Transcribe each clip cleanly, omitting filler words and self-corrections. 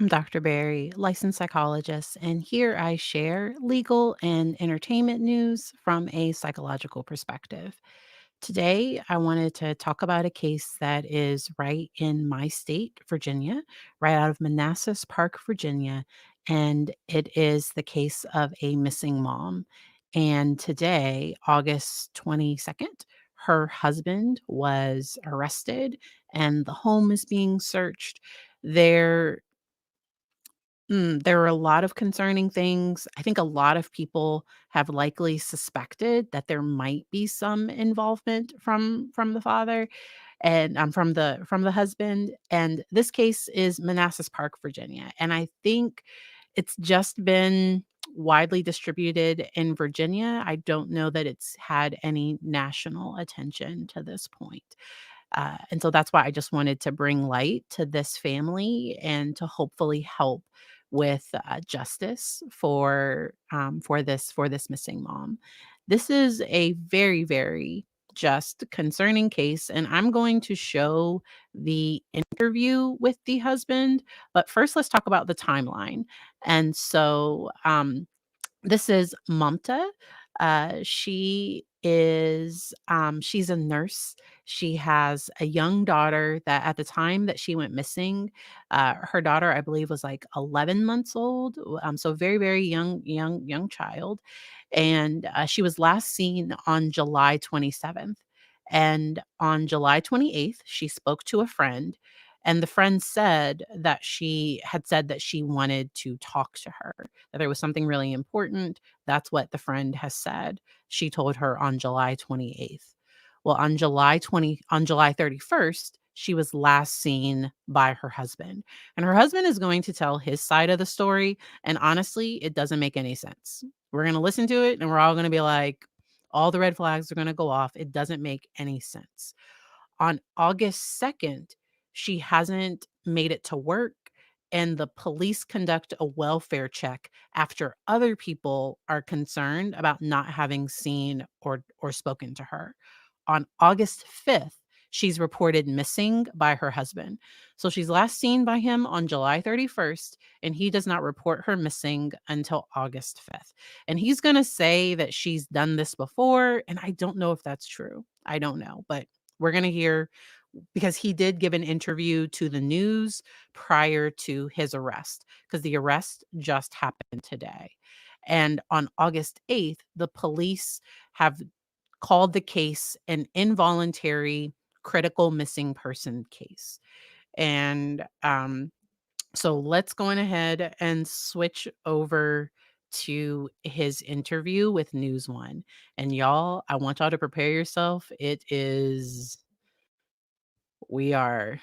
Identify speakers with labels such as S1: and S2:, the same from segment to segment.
S1: I'm Dr. Barry, licensed psychologist, and here I share legal and entertainment news from a psychological perspective. Today, I wanted to talk about a case that is right in my state, Virginia, right out of Manassas Park, Virginia. And it is the case of a missing mom. And today, August 22nd, her husband was arrested and the home is being searched. There there are a lot of concerning things. I think a lot of people have likely suspected that there might be some involvement from the father and from the husband. And this case is Manassas Park, Virginia. And I think it's just been widely distributed in Virginia. I don't know that it's had any national attention to this point. And so that's why I just wanted to bring light to this family and to hopefully help with justice for this missing mom. This is a very very just concerning case, and I'm going to show the interview with the husband. But first, let's talk about the timeline. And so, this is Mamta. She's a nurse. She has a young daughter that at the time that she went missing, her daughter, I believe, was like 11 months old. So very, very young child. And she was last seen on July 27th. And on July 28th, she spoke to a friend. And the friend said that she had said that she wanted to talk to her, that there was something really important. That's what the friend has said. She told her on July 28th. Well, on July 31st, she was last seen by her husband. And her husband is going to tell his side of the story, and honestly, it doesn't make any sense. We're going to listen to it and we're all going to be like all the red flags are going to go off. It doesn't make any sense. On August 2nd, she hasn't made it to work, and the police conduct a welfare check after other people are concerned about not having seen or spoken to her. On August 5th, she's reported missing by her husband. So she's last seen by him on July 31st, and he does not report her missing until August 5th. And he's going to say that she's done this before, and I don't know if that's true. I don't know, but we're going to hear because he did give an interview to the news prior to his arrest, because the arrest just happened today. And on August 8th, the police have called the case an involuntary critical missing person case. And so let's go on ahead and switch over to his interview with News One. And y'all, I want y'all to prepare yourself. We are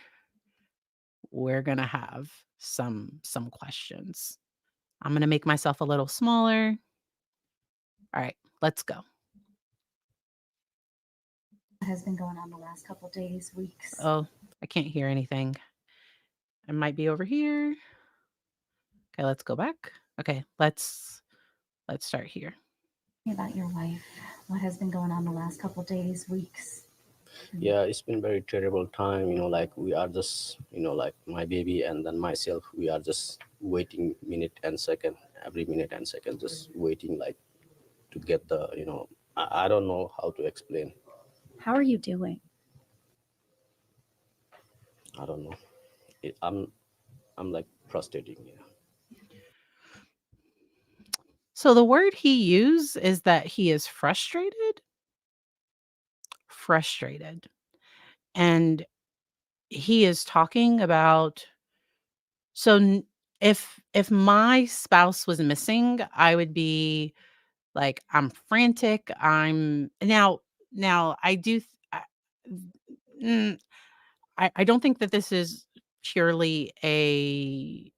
S1: we're gonna have some questions. I'm gonna make myself a little smaller. All right, let's go.
S2: Has been going on the last couple days, weeks.
S1: Oh, I can't hear anything. It might be over here. Okay, let's go back. Okay, let's start here.
S2: About your wife, what has been going on the last couple days, weeks?
S3: Yeah, it's been very terrible time, like we are just, like my baby and then myself, we are just waiting minute and second, every minute and second, just waiting like to get the, I don't know how to explain.
S2: How are you doing?
S3: I don't know. I'm like frustrating. Yeah.
S1: So the word he used is that he is frustrated. Frustrated. And he is talking about so if my spouse was missing, I would be like, I'm frantic. I'm now I do mm, I don't think that this is purely a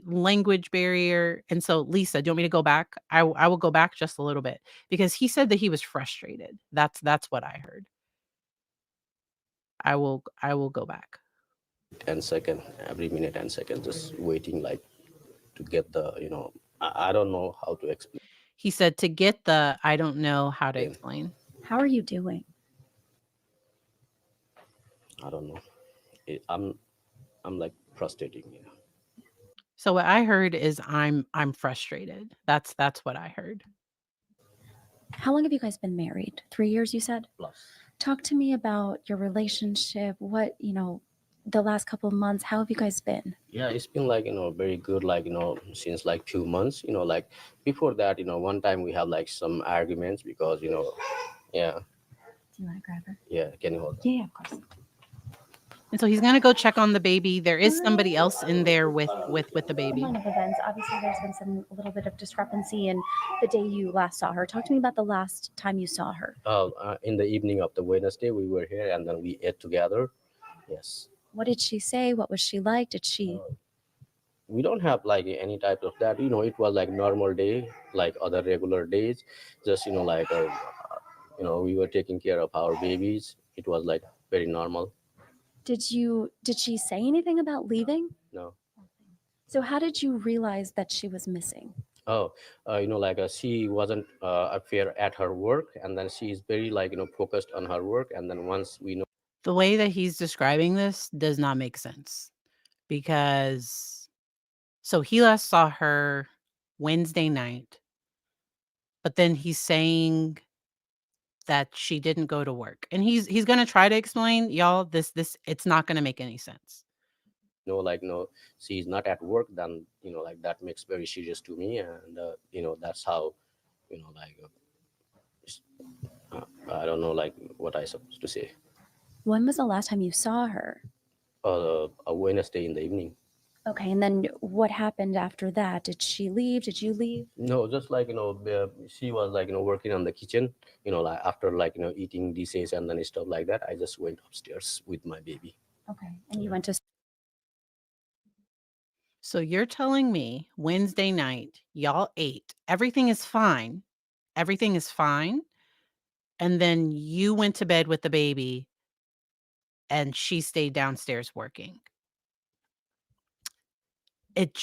S1: language barrier. And so, Lisa, do you want me to go back? I will go back just a little bit because he said that he was frustrated. That's what I heard. I will go back.
S3: And second, every minute and second, just waiting like to get the, I don't know how to explain.
S1: He said to get the I don't know how to explain.
S2: How are you doing?
S3: I don't know. I'm like frustrating. Yeah.
S1: So what I heard is I'm frustrated. That's what I heard.
S2: How long have you guys been married? 3 years, you said?
S3: plus.
S2: Talk to me about your relationship. What, the last couple of months, how have you guys been?
S3: Yeah, it's been like very good, like since like 2 months, like before that, one time we have like some arguments because yeah.
S2: Do you want to grab her?
S3: Yeah, can you hold on?
S2: Yeah, of course.
S1: And so he's gonna go check on the baby. There is somebody else in there with the baby.
S2: Line of events. Obviously, there's been a little bit of discrepancy in the day you last saw her. Talk to me about the last time you saw her.
S3: In the evening of the Wednesday we were here and then we ate together. Yes.
S2: What did she say? What was she like? Did she?
S3: We don't have like any type of that, it was like normal day like other regular days, just like we were taking care of our babies. It was like very normal.
S2: Did she say anything about leaving?
S3: No.
S2: So how did you realize that she was missing?
S3: Oh, like she wasn't affair at her work, and then she is very like focused on her work, and then once we know.
S1: The way that he's describing this does not make sense because so he last saw her Wednesday night, but then he's saying that she didn't go to work. And he's gonna try to explain, y'all, this it's not gonna make any sense.
S3: Like no, she's not at work, then like that makes very serious to me, and that's how like I don't know like what I supposed to say.
S2: When was the last time you saw her?
S3: A Wednesday in the evening.
S2: Okay, and then what happened after that? Did she leave? Did you leave?
S3: No, just like she was like working on the kitchen. Like after like eating dishes and then stuff like that, I just went upstairs with my baby.
S2: Okay, and you went to.
S1: So you're telling me Wednesday night, y'all ate, everything is fine. Everything is fine. And then you went to bed with the baby and she stayed downstairs working. It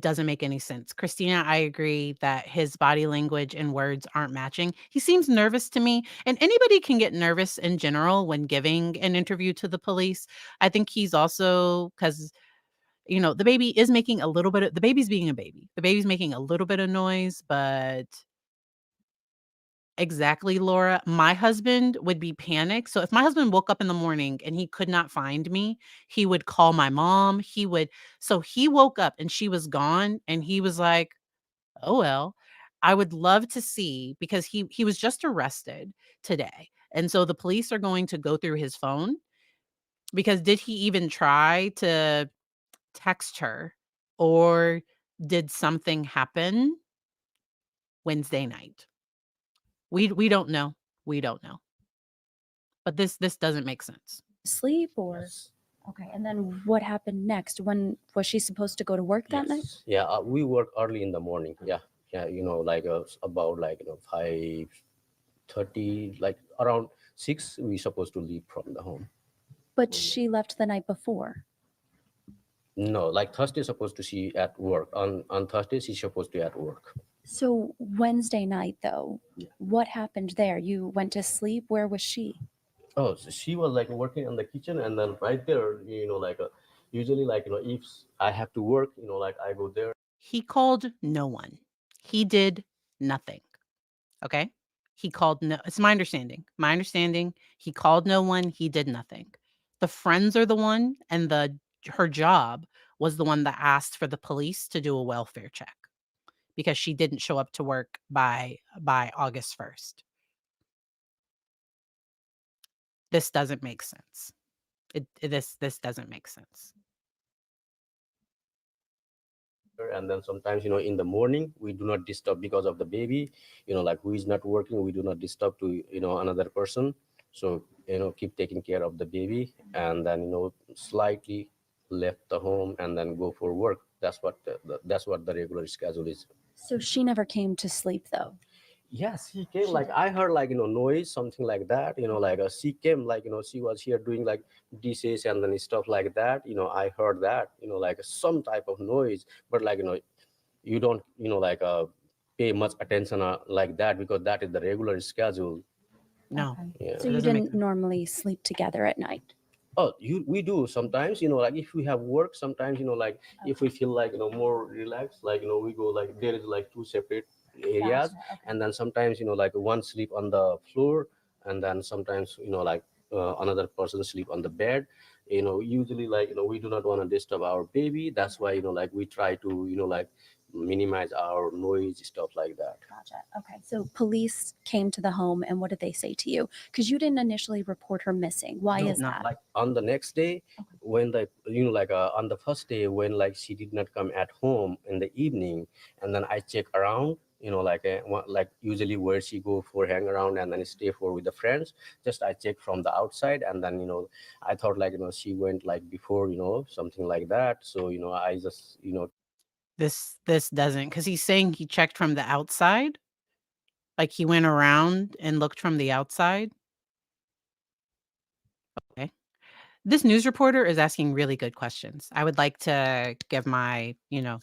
S1: doesn't make any sense. Christina, I agree that his body language and words aren't matching. He seems nervous to me, and anybody can get nervous in general when giving an interview to the police. I think he's also because the baby is making a little bit of the baby's being a baby. The baby's making a little bit of noise, but exactly, Laura. My husband would be panicked. So if my husband woke up in the morning and he could not find me, he would call my mom. So he woke up and she was gone and he was like, "Oh well." I would love to see because he was just arrested today. And so the police are going to go through his phone because did he even try to text her or did something happen Wednesday night? We don't know. We don't know. But this doesn't make sense.
S2: Sleep or?
S3: Yes.
S2: Okay, and then what happened next? When was she supposed to go to work that night?
S3: Yes. Yeah, we work early in the morning. Yeah, yeah, like about like 5:30, like around 6, we supposed to leave from the home.
S2: But she left the night before.
S3: No, like Thursday supposed to she at work. On Thursday she's supposed to at work.
S2: So Wednesday night, though,
S3: Yeah.
S2: what happened there? You went to sleep. Where was she?
S3: Oh, so she was like working in the kitchen, and then right there, like usually like if I have to work, like I go there.
S1: He called no one. He did nothing. Okay? He called no it's my understanding. My understanding, he called no one, he did nothing. The friends are the one and the her job was the one that asked for the police to do a welfare check because she didn't show up to work by August 1st. This doesn't make sense. This doesn't make sense.
S3: And then sometimes in the morning we do not disturb because of the baby, like who is not working, we do not disturb to another person. So keep taking care of the baby, and then slightly left the home and then go for work. That's what that's what the regular schedule is.
S2: So she never came to sleep, though.
S3: Yes, he came. Like I heard like noise, something like that. Like she came, like she was here doing like dishes and then stuff like that. I heard that. Like some type of noise, but like you don't like pay much attention like that because that is the regular schedule.
S1: No.
S2: Okay.
S3: Yeah.
S2: So
S1: It
S2: you
S1: doesn't make
S2: didn't
S1: sense.
S2: normally sleep together at night.
S3: Oh, we do sometimes, like if we have work, sometimes, like if we feel like, more relaxed, like, we go like there is like two separate areas,
S2: Gotcha. Okay.
S3: and then sometimes, like one sleep on the floor, and then sometimes, like another person sleep on the bed. Usually like, we do not want to disturb our baby. That's why, like we try to, like minimize our noise, stuff like that.
S2: Gotcha. Okay. So police came to the home and what did they say to you? Because you didn't initially report her missing. Why
S3: No,
S2: is
S1: No.
S2: that?
S3: like on the next day,
S2: Okay.
S3: when the, like on the first day when like she did not come at home in the evening, and then I check around, like like usually where she go for hang around and then stay for with the friends. Just I check from the outside, and then, I thought like, she went like before, something like that. So, I just,
S1: This doesn't, because he's saying he checked from the outside, like he went around and looked from the outside. Okay. This news reporter is asking really good questions. I would like to give my,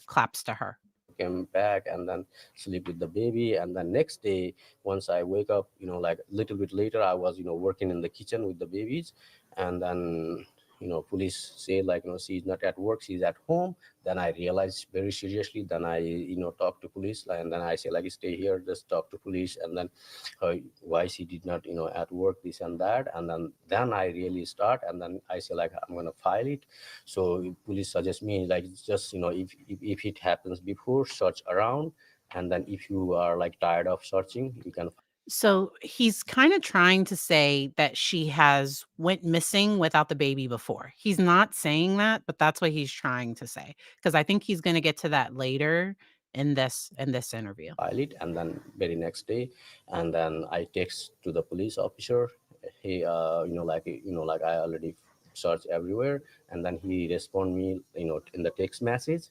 S1: claps to her.
S3: came back and then sleep with the baby, and then next day once I wake up, like a little bit later, I was, working in the kitchen with the babies, and then, police say like, she's not at work, she's at home. Then I realized very seriously, then I, talk to police, and then I say like, stay here, just talk to police, and then why she did not, at work, this and that, and then I really start, and then I say like, I'm gonna file it. So police suggest me like, just, if it happens before, search around, and then if you are like tired of searching, you can.
S1: So he's kind of trying to say that she has went missing without the baby before. He's not saying that, but that's what he's trying to say, because I think he's going to get to that later in this interview.
S3: File it, and then very next day, and then I text to the police officer. He, like I already searched everywhere, and then he respond me, in the text message.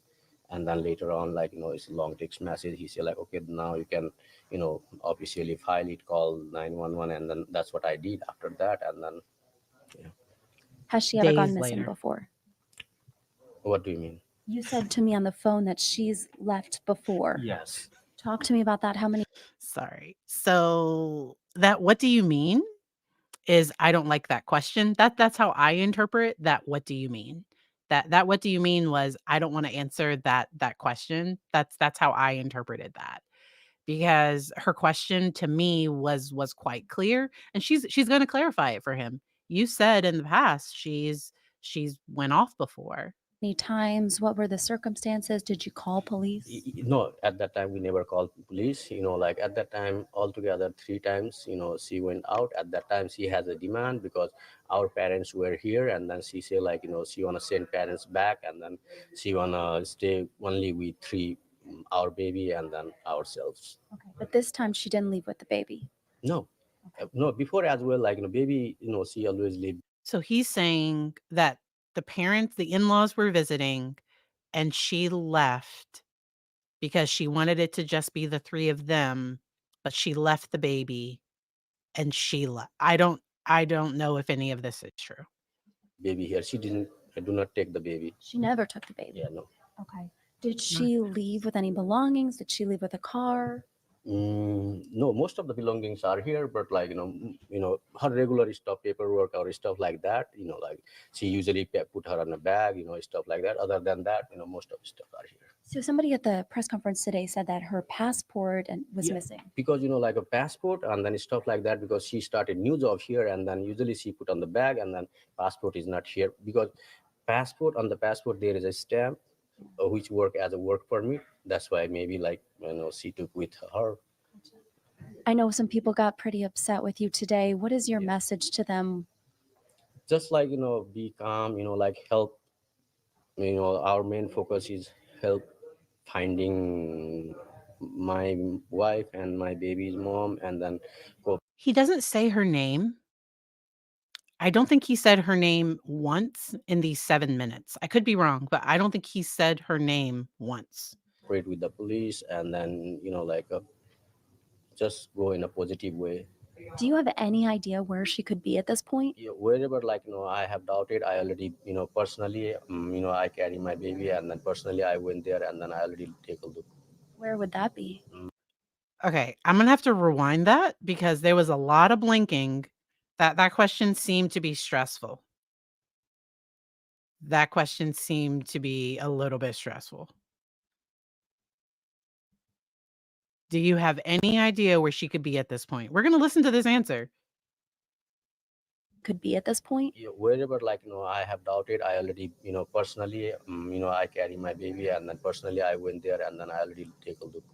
S3: And then later on, like, it's a long text message, he said like, okay, now you can, officially file it, call 911. And then that's what I did after that. And then, yeah.
S2: Has she ever gone
S1: Days
S2: missing
S1: later.
S2: before?
S3: What do you mean?
S2: You said to me on the phone that she's left before.
S3: Yes.
S2: Talk to me about that. How many?
S1: Sorry. So that what do you mean is I don't like that question. That's how I interpret that what do you mean? That what do you mean was I don't want to answer that question. That's how I interpreted that. Because her question to me was quite clear, and she's going to clarify it for him. You said in the past she's went off before.
S2: Many times? What were the circumstances? Did you call police?
S3: No, at that time we never called police. Like at that time altogether 3 times, she went out. At that time she has a demand because our parents were here, and then she say like, she wanna send parents back, and then she wanna stay only with three, our baby and then ourselves.
S2: Okay, but this time she didn't leave with the baby.
S3: No. No, before as well, like, baby, she always lived.
S1: So he's saying that the in-laws were visiting, and she left because she wanted it to just be the 3 of them, but she left the baby and she left. I don't know if any of this is true.
S3: Baby here, she didn't, I do not take the baby.
S2: She never took the baby.
S3: Yeah, no.
S2: Okay. Did she leave with any belongings? Did she leave with a car?
S3: No, most of the belongings are here, but like, her regular stuff, paperwork or stuff like that. Like she usually put her on a bag, stuff like that. Other than that, most of the stuff are here.
S2: So somebody at the press conference today said that her passport was
S3: Yeah.
S2: missing.
S3: Because, like a passport and then stuff like that, because she started new job here, and then usually she put on the bag, and then passport is not here because on the passport there is a stamp, which work as a work permit. That's why maybe like, she took with her.
S2: I know some people got pretty upset with you today. What is your message to them?
S3: Just like, be calm, like help. Our main focus is help finding my wife and my baby's mom, and then go.
S1: He doesn't say her name. I don't think he said her name once in these 7 minutes. I could be wrong, but I don't think he said her name once.
S3: Cooperate with the police, and then, like just go in a positive way.
S2: Do you have any idea where she could be at this point?
S3: Yeah, wherever, like, I have doubted, I already, personally, I carry my baby, and then personally I went there, and then I already take a look.
S2: Where would that be?
S1: Okay, I'm gonna have to rewind that because there was a lot of blinking. That question seemed to be stressful. That question seemed to be a little bit stressful. Do you have any idea where she could be at this point? We're gonna listen to this answer.
S2: Could be at this point?
S3: Yeah, wherever, like, I have doubted, I already, personally, I carry my baby, and then personally I went there, and then I already take a look.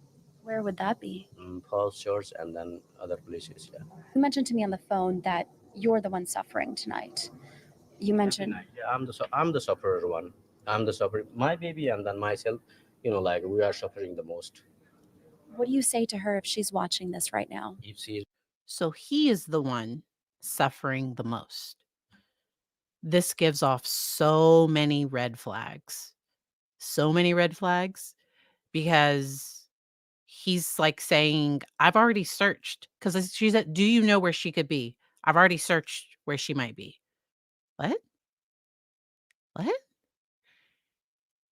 S2: Where would that be?
S3: First church and then other places, yeah.
S2: You mentioned to me on the phone that you're the one suffering tonight. You mentioned,
S3: Yeah, I'm the sufferer one. I'm the sufferer, my baby, and then myself. Like, we are suffering the most.
S2: what do you say to her if she's watching this right now?
S3: If she
S1: So he is the one suffering the most. This gives off so many red flags. So many red flags because he's like saying, "I've already searched." Because she's at, "Do you know where she could be? I've already searched where she might be." What? What?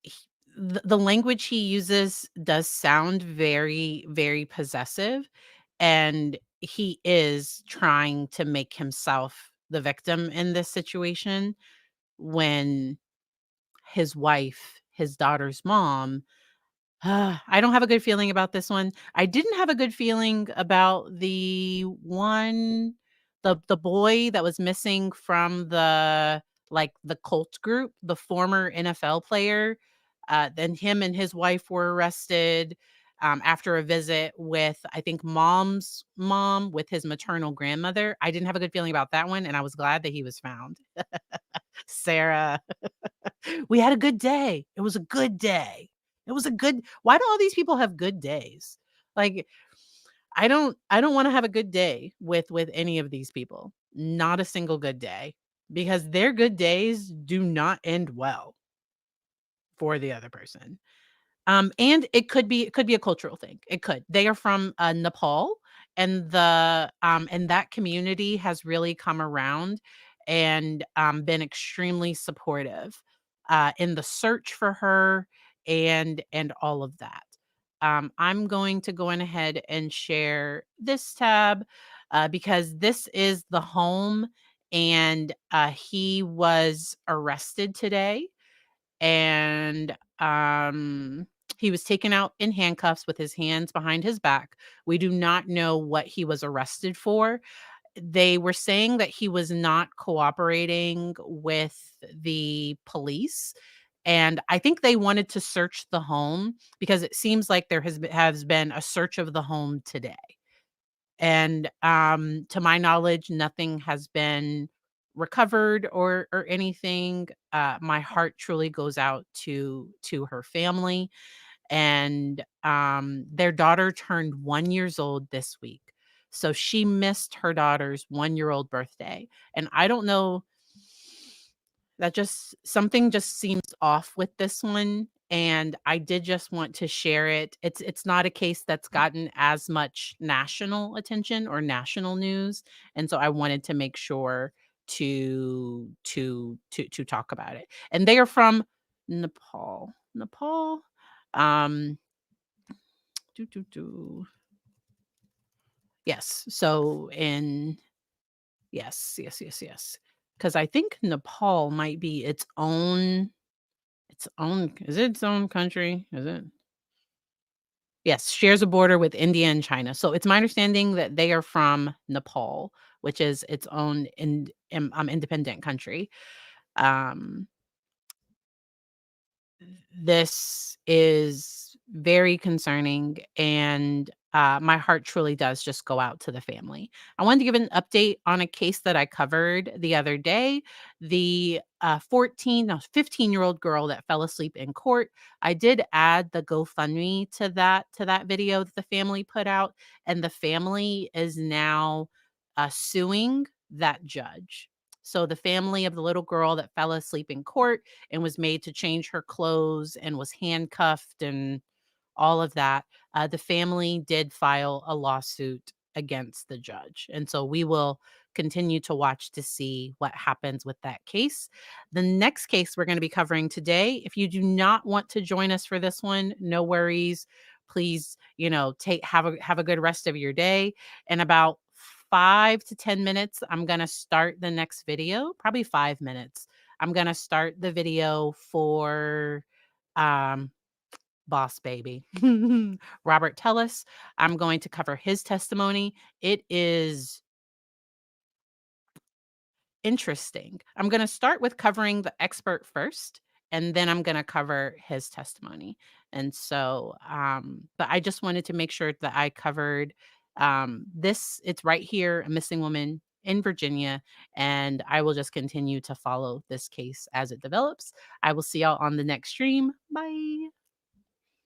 S1: He the language he uses does sound very, very possessive, and he is trying to make himself the victim in this situation when his wife, his daughter's mom. I don't have a good feeling about this one. I didn't have a good feeling about the boy that was missing from the cult group, the former NFL player. Then him and his wife were arrested after a visit with, I think, mom's mom with his maternal grandmother. I didn't have a good feeling about that one, and I was glad that he was found. Sarah. We had a good day. It was a good day. It was a good Why do all these people have good days? Like, I don't wanna have a good day with any of these people. Not a single good day, because their good days do not end well for the other person. And it could be a cultural thing. It could. They are from, Nepal, and that community has really come around and, been extremely supportive, in the search for her and all of that. I'm going to go on ahead and share this tab, because this is the home, and, he was arrested today, and he was taken out in handcuffs with his hands behind his back. We do not know what he was arrested for. They were saying that he was not cooperating with the police. And I think they wanted to search the home because it seems like has been a search of the home today. And, to my knowledge, nothing has been recovered or anything. My heart truly goes out to her family, and, their daughter turned 1 years old this week. So she missed her daughter's one-year-old birthday, and I don't know, that just something just seems off with this one, and I did just want to share it. It's not a case that's gotten as much national attention or national news, and so I wanted to make sure to talk about it. And they are from Nepal. Nepal? Um, doo, doo, doo. Yes. So in Yes, yes, yes, yes. Because I think Nepal might be its own is it its own country? Is it? Yes, shares a border with India and China. So it's my understanding that they are from Nepal, which is its own independent country. Um, this is very concerning, and my heart truly does just go out to the family. I wanted to give an update on a case that I covered the other day. The 14 no 15-year-old girl that fell asleep in court. I did add the GoFundMe to that video that the family put out, and the family is now suing that judge. So the family of the little girl that fell asleep in court and was made to change her clothes and was handcuffed and all of that, the family did file a lawsuit against the judge. And so we will continue to watch to see what happens with that case. The next case we're going to be covering today, if you do not want to join us for this one, no worries. Please, take have a good rest of your day. In about 5 to 10 minutes, I'm going to start the next video, probably 5 minutes. I'm gonna start the video for, um, Boss Baby, Robert Tellis. I'm going to cover his testimony. It is interesting. I'm gonna start with covering the expert first, and then I'm gonna cover his testimony. And so, but I just wanted to make sure that I covered this. It's right here, a missing woman in Virginia, and I will just continue to follow this case as it develops. I will see y'all on the next stream. Bye.